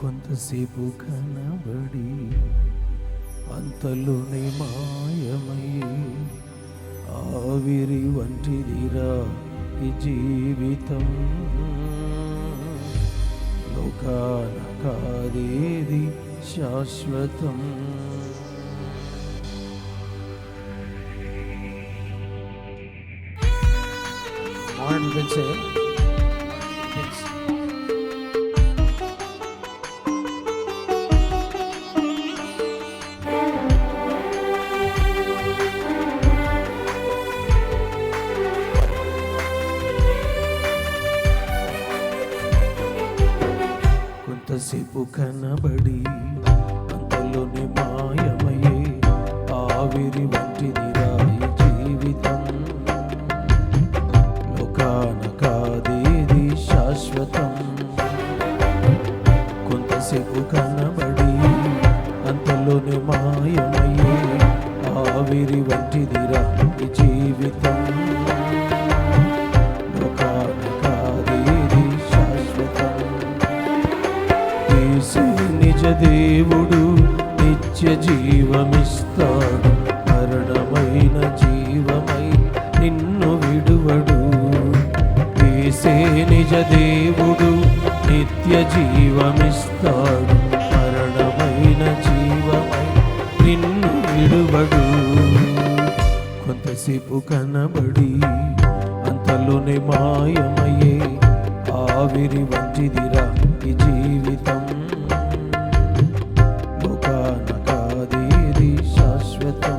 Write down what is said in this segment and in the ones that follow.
కొంతసేపు కనబడి అంతలోనే మాయమయ్యి ఆవిరి వంటిదిరా ఈ జీవితం. లోకాన కాదేది శాశ్వతం. కొంతసేపు కనబడి అంతలోనే మాయమయ్యే ఆవిరి వంటిదిరా ఈ జీవితం. లోకాన కాదేది శాశ్వతం. కొంతసేపు కనబడి అంతలోనే మాయమయ్యే ఆవిరి వంటిదిరా ఈ జీవితం. లోకాన కాదేది శాశ్వతం. నిజ దేవుడు నిత్య జీవమిస్తాడు. మరణమైన జీవమై నిన్ను విడువడు. యేసే నిజ దేవుడు నిత్య జీవమిస్తాడు. మరణమైన జీవమై నిన్ను విడువడు. కొంతసేపు కనబడి అంతలోనే మాయమయ్యే ఆవిరి వంటిదిరా ఈ జీవితం. లోకాన కాదేది శాశ్వతం.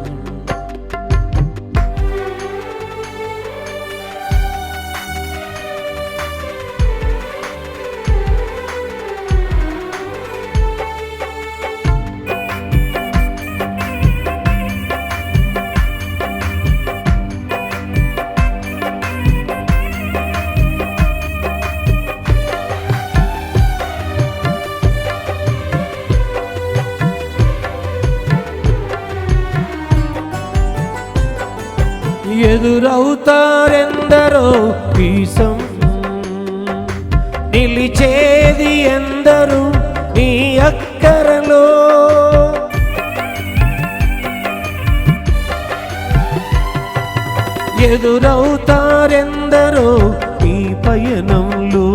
ఎదురవుతారెందరో వీసం, నిలిచేది ఎందరు నీ అక్కరలో. ఎదురవుతారెందరో నీ పయనంలో,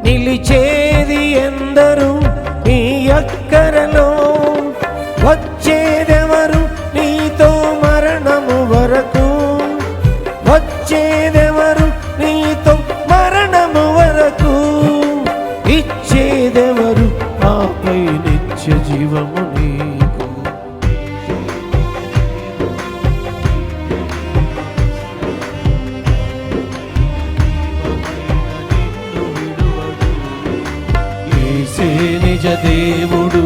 నిలిచేది ఎందరు నీ అక్కరలో. వచ్చేదెవరు నీతో మరణము వరకు, వచ్చేదెవరు నీతో మరణము వరకు, ఇచ్చేదెవరు ఆపై నిత్య జీవము నీకు. యేసే నిజ దేవుడు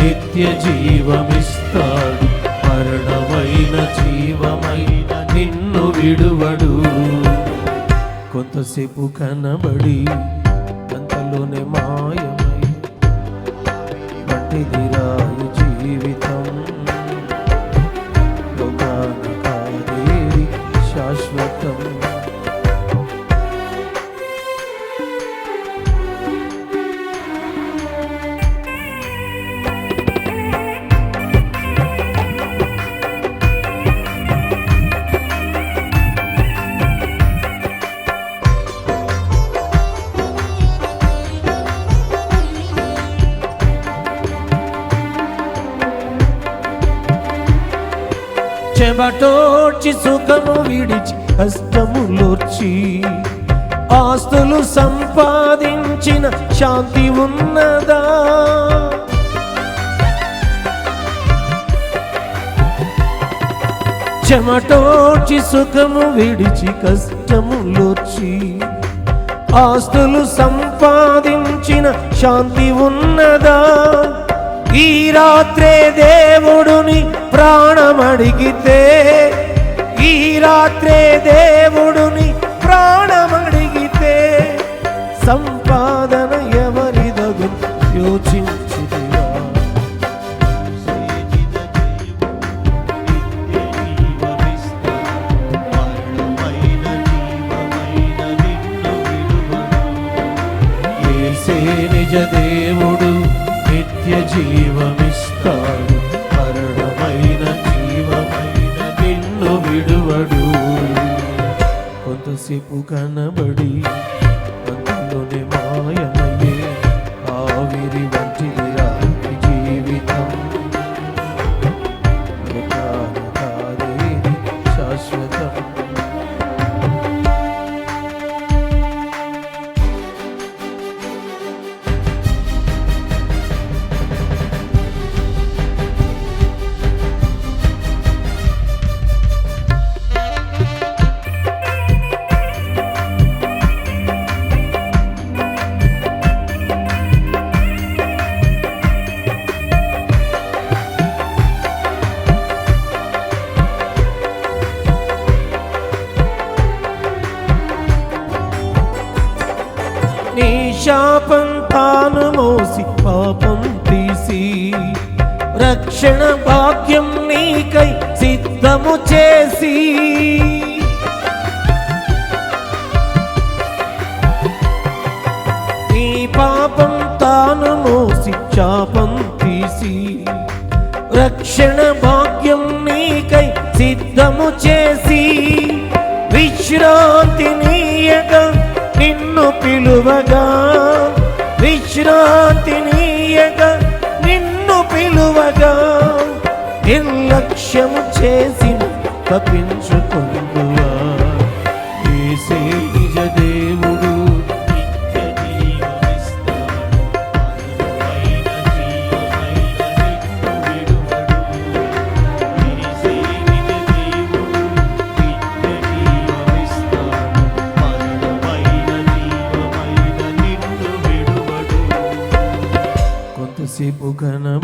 నిత్య జీవమిస్తాడు. మరణమైన జీవమైన నిన్ను విడువడు. కొంతసేపు కనబడి అంతలోనే మాయమై వంటిదిరా ఈ జీవితం. లోకాన కాదేది శాశ్వతం. చెమటోడ్చి సుఖము విడిచి కష్టములోర్చి ఆస్తులు సంపాదించిన శాంతి ఉన్నదా? చెమటోడ్చి సుఖము విడిచి కష్టములోర్చి ఆస్తులు సంపాదించిన శాంతి ఉన్నదా? ఈ రాత్రే దేవుడుని ప్రాణమడిగితే, ఈ రాత్రే దేవుడుని ప్రాణమడిగితే, సంపాదన ఎవరిదగు యోచించుదివా? యేసే నిజ దేవుడు నిత్య జీవమిస్తాడు, మరణమైన జీవమైన నిన్ను విడువడు. కొంతసేపు కనబడి అంతలోనే మాయమయ్యే ఆవిరి వంటిది రాని జీవితం. కాదేది శాశ్వతం. నీ శాపం తాను మోసి పాపం తీసి రక్షణ భాగ్యం నీకై సిద్ధము చేసి నీ పాపం తాను మోసి శాపం తీసి రక్షణ భాగ్యం నీకై సిద్ధము చేసి విశ్రాంతి నీయగా నిన్ను పిలువగా, విశ్రాంతి నీయగా నిన్ను పిలువగా, నిర్లక్ష్యము చేసిన తప్పించుకుందువా. యేసే నిజ దేవుడు, కొంతసేపు కనబడి